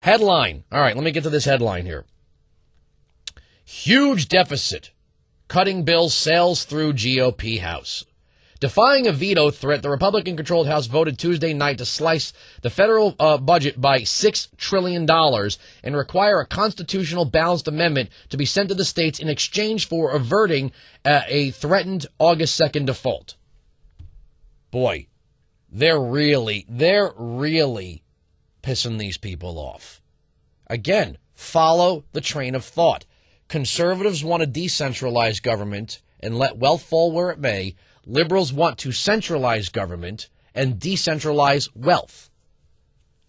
Headline. All right, let me get to this headline here. Huge deficit. Cutting bill sails through GOP House. Defying a veto threat, the Republican-controlled House voted Tuesday night to slice the federal budget by $6 trillion and require a constitutional balanced amendment to be sent to the states in exchange for averting a threatened August 2nd default. Boy, they're really pissing these people off. Again, follow the train of thought. Conservatives want to decentralize government and let wealth fall where it may. Liberals want to centralize government and decentralize wealth.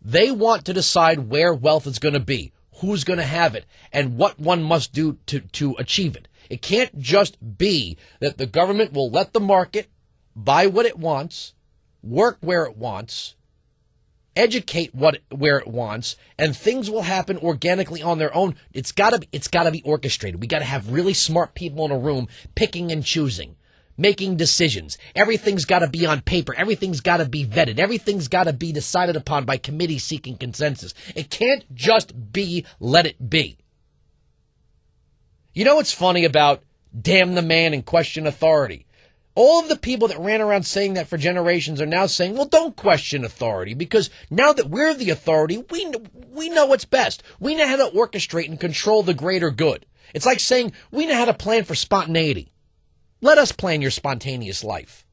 They want to decide where wealth is going to be, who's going to have it, and what one must do to achieve it. It can't just be that the government will let the market buy what it wants, work where it wants, educate where it wants, and things will happen organically on their own. It's got to be orchestrated. We got to have really smart people in a room picking and choosing, making decisions. Everything's got to be on paper. Everything's got to be vetted. Everything's got to be decided upon by committees seeking consensus. It can't just be let it be. You know what's funny about damn the man and question authority? All of the people that ran around saying that for generations are now saying, well, don't question authority, because now that we're the authority, we know what's best. We know how to orchestrate and control the greater good. It's like saying we know how to plan for spontaneity. Let us plan your spontaneous life.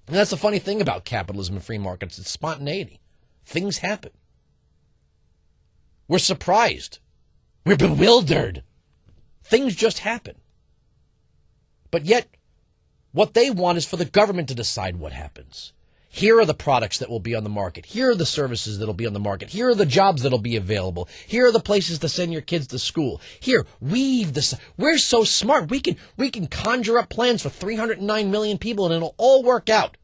And that's the funny thing about capitalism and free markets. It's spontaneity. Things happen. We're surprised. We're bewildered. Things just happen. But yet, what they want is for the government to decide what happens. Here are the products that will be on the market. Here are the services that will be on the market. Here are the jobs that will be available. Here are the places to send your kids to school. Here, we're so smart. We can conjure up plans for 309 million people and it'll all work out.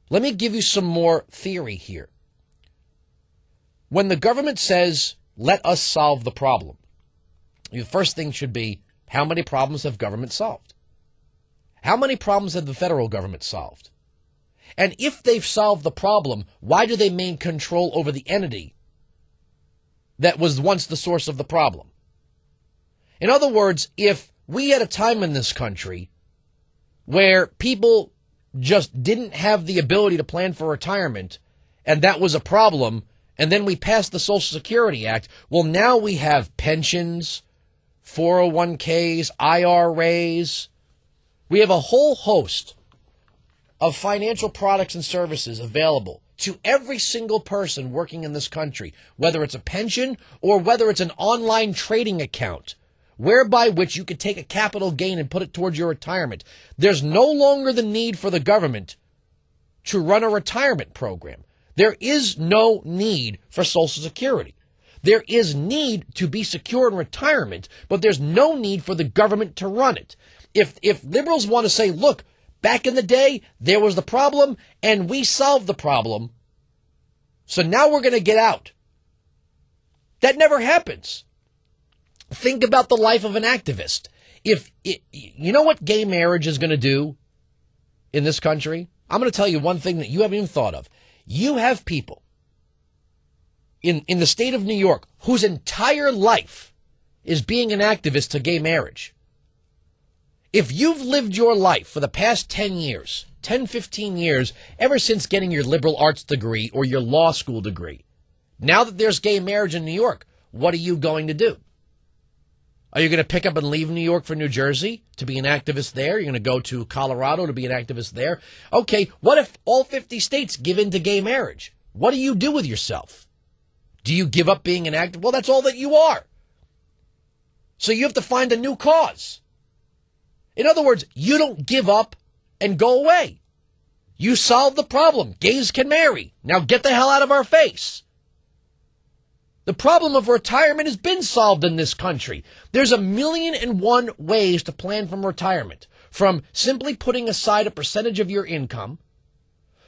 Let me give you some more theory here. When the government says, let us solve the problem, the first thing should be, how many problems have government solved? How many problems have the federal government solved? And if they've solved the problem, why do they maintain control over the entity that was once the source of the problem? In other words, if we had a time in this country where people just didn't have the ability to plan for retirement, and that was a problem, and then we passed the Social Security Act, well, now we have pensions, 401ks, IRAs. We have a whole host of financial products and services available to every single person working in this country, whether it's a pension or whether it's an online trading account, whereby which you could take a capital gain and put it towards your retirement. There's no longer the need for the government to run a retirement program. There is no need for Social Security. There is need to be secure in retirement, but there's no need for the government to run it. If liberals want to say, look, back in the day, there was the problem, and we solved the problem, so now we're going to get out. That never happens. Think about the life of an activist. You know what gay marriage is going to do in this country? I'm going to tell you one thing that you haven't even thought of. You have people in the state of New York whose entire life is being an activist to gay marriage. If you've lived your life for the past 10 years, 10, 15 years, ever since getting your liberal arts degree or your law school degree, now that there's gay marriage in New York, what are you going to do? Are you going to pick up and leave New York for New Jersey to be an activist there? You're going to go to Colorado to be an activist there? Okay, what if all 50 states give in to gay marriage? What do you do with yourself? Do you give up being an activist? Well, that's all that you are. So you have to find a new cause. In other words, you don't give up and go away. You solve the problem. Gays can marry. Now get the hell out of our face. The problem of retirement has been solved in this country. There's 1,000,001 ways to plan from retirement, from simply putting aside a percentage of your income,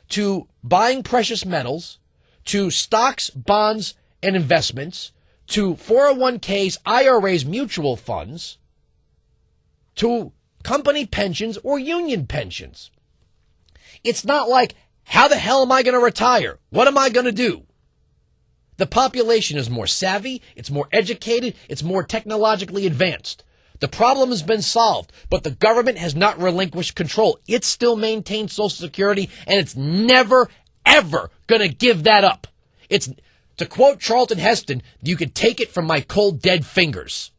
to buying precious metals, to stocks, bonds, and investments, to 401ks, IRAs, mutual funds, to company pensions or union pensions. It's not like, how the hell am I going to retire? What am I going to do? The population is more savvy, it's more educated, it's more technologically advanced. The problem has been solved, but the government has not relinquished control. It still maintains Social Security, and it's never, ever going to give that up. It's, to quote Charlton Heston, you can take it from my cold, dead fingers.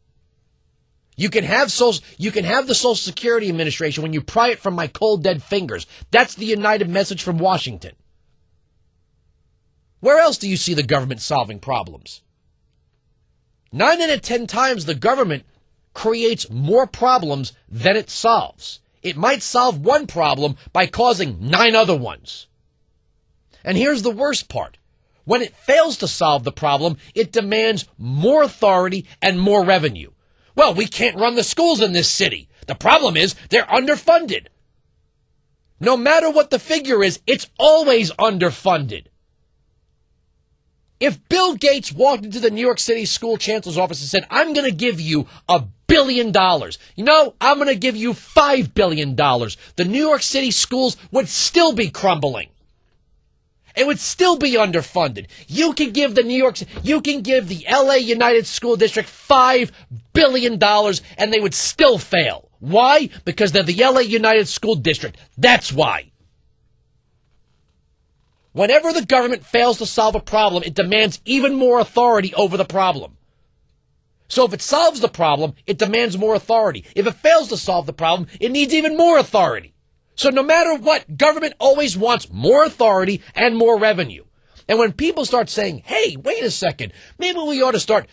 You can have the Social Security Administration when you pry it from my cold, dead fingers. That's the united message from Washington. Where else do you see the government solving problems? 9 out of 10 times the government creates more problems than it solves. It might solve one problem by causing 9 other ones. And here's the worst part. When it fails to solve the problem, it demands more authority and more revenue. Well, we can't run the schools in this city. The problem is they're underfunded. No matter what the figure is, it's always underfunded. If Bill Gates walked into the New York City school chancellor's office and said, I'm going to give you $1 billion. You know, I'm going to give you $5 billion. The New York City schools would still be crumbling. It would still be underfunded. You can give the LA United School District $5 billion and they would still fail. Why? Because they're the LA United School District. That's why. Whenever the government fails to solve a problem, it demands even more authority over the problem. So if it solves the problem, it demands more authority. If it fails to solve the problem, it needs even more authority. So no matter what, government always wants more authority and more revenue. And when people start saying, hey, wait a second, maybe we ought to start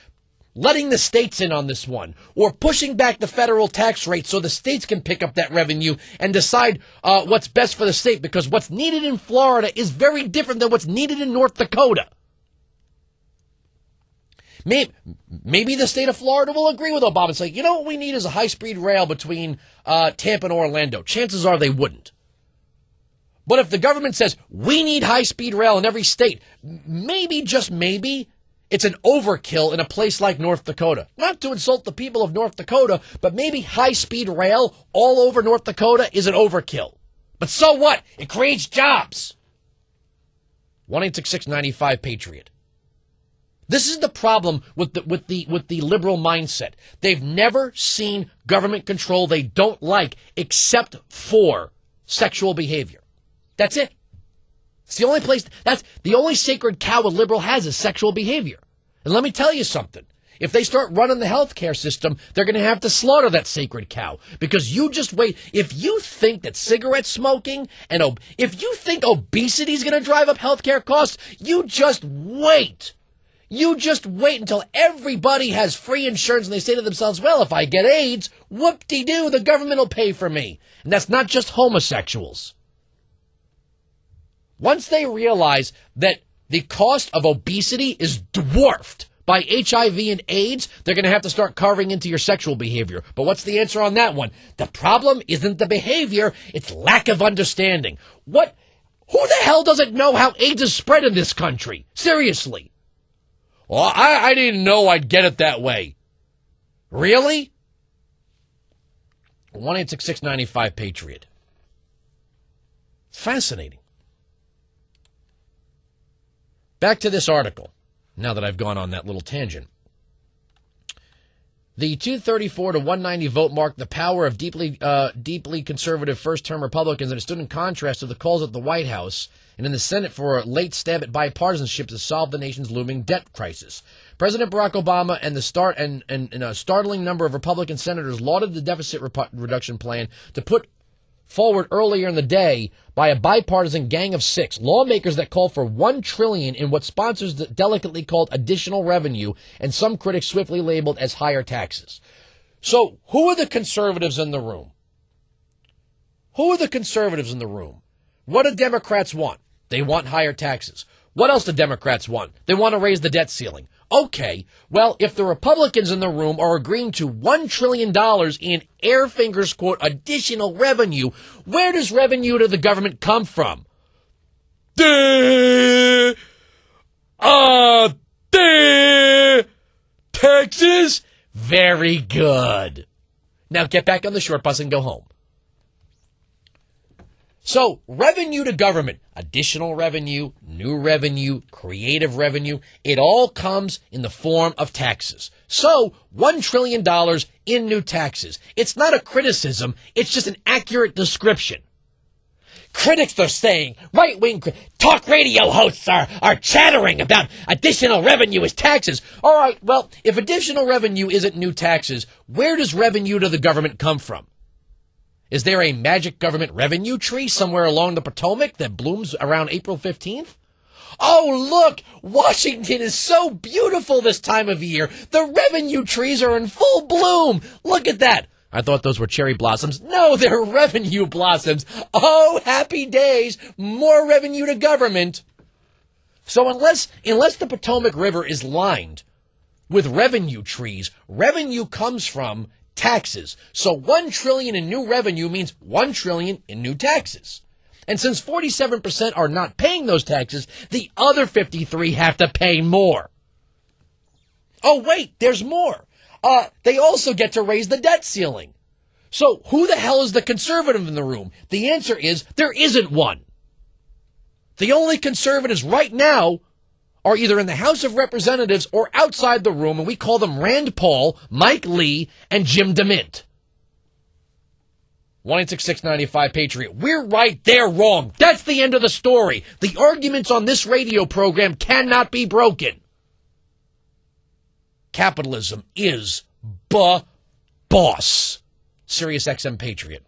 letting the states in on this one, or pushing back the federal tax rate so the states can pick up that revenue and decide what's best for the state, because what's needed in Florida is very different than what's needed in North Dakota. Maybe the state of Florida will agree with Obama and say, you know what we need is a high-speed rail between Tampa and Orlando. Chances are they wouldn't. But if the government says, we need high-speed rail in every state, maybe, just maybe, it's an overkill in a place like North Dakota. Not to insult the people of North Dakota, but maybe high-speed rail all over North Dakota is an overkill. But so what? It creates jobs. 1-866-95-PATRIOT. This is the problem with the liberal mindset. They've never seen government control they don't like except for sexual behavior. That's it. It's the only place, that's the only sacred cow a liberal has is sexual behavior. And let me tell you something. If they start running the healthcare system, they're going to have to slaughter that sacred cow. Because you just wait. If you think that cigarette smoking and if you think obesity is going to drive up healthcare costs, you just wait. You just wait until everybody has free insurance and they say to themselves, well, if I get AIDS, whoop-de-doo, the government will pay for me. And that's not just homosexuals. Once they realize that the cost of obesity is dwarfed by HIV and AIDS, they're going to have to start carving into your sexual behavior. But what's the answer on that one? The problem isn't the behavior, it's lack of understanding. Who the hell doesn't know how AIDS is spread in this country? Seriously. Well, I didn't know I'd get it that way. Really? 1-866-95-PATRIOT. It's fascinating. Back to this article, now that I've gone on that little tangent. The 234 to 190 vote marked the power of deeply conservative first-term Republicans, and it stood in contrast to the calls at the White House and in the Senate for a late stab at bipartisanship to solve the nation's looming debt crisis. President Barack Obama and a startling number of Republican senators lauded the deficit reduction plan to put forward earlier in the day by a bipartisan gang of 6 lawmakers that call for $1 trillion in what sponsors delicately called additional revenue, and some critics swiftly labeled as higher taxes. So who are the conservatives in the room? Who are the conservatives in the room? What do Democrats want? They want higher taxes. What else do Democrats want? They want to raise the debt ceiling. Okay, well, if the Republicans in the room are agreeing to $1 trillion in air fingers, quote, additional revenue, where does revenue to the government come from? Taxes? Very good. Now get back on the short bus and go home. So revenue to government, additional revenue, new revenue, creative revenue, it all comes in the form of taxes. So $1 trillion in new taxes. It's not a criticism. It's just an accurate description. Critics are saying, right-wing talk radio hosts are chattering about additional revenue as taxes. All right, well, if additional revenue isn't new taxes, where does revenue to the government come from? Is there a magic government revenue tree somewhere along the Potomac that blooms around April 15th? Oh, look, Washington is so beautiful this time of year. The revenue trees are in full bloom. Look at that. I thought those were cherry blossoms. No, they're revenue blossoms. Oh, happy days. More revenue to government. So unless the Potomac River is lined with revenue trees, revenue comes from taxes. So $1 trillion in new revenue means $1 trillion in new taxes. And since 47% are not paying those taxes, the other 53 have to pay more. Oh, wait, there's more. They also get to raise the debt ceiling. So who the hell is the conservative in the room? The answer is there isn't one. The only conservatives right now are either in the House of Representatives or outside the room, and we call them Rand Paul, Mike Lee, and Jim DeMint. 1-866-95-PATRIOT. We're right, they're wrong. That's the end of the story. The arguments on this radio program cannot be broken. Capitalism is boss. Sirius XM Patriot.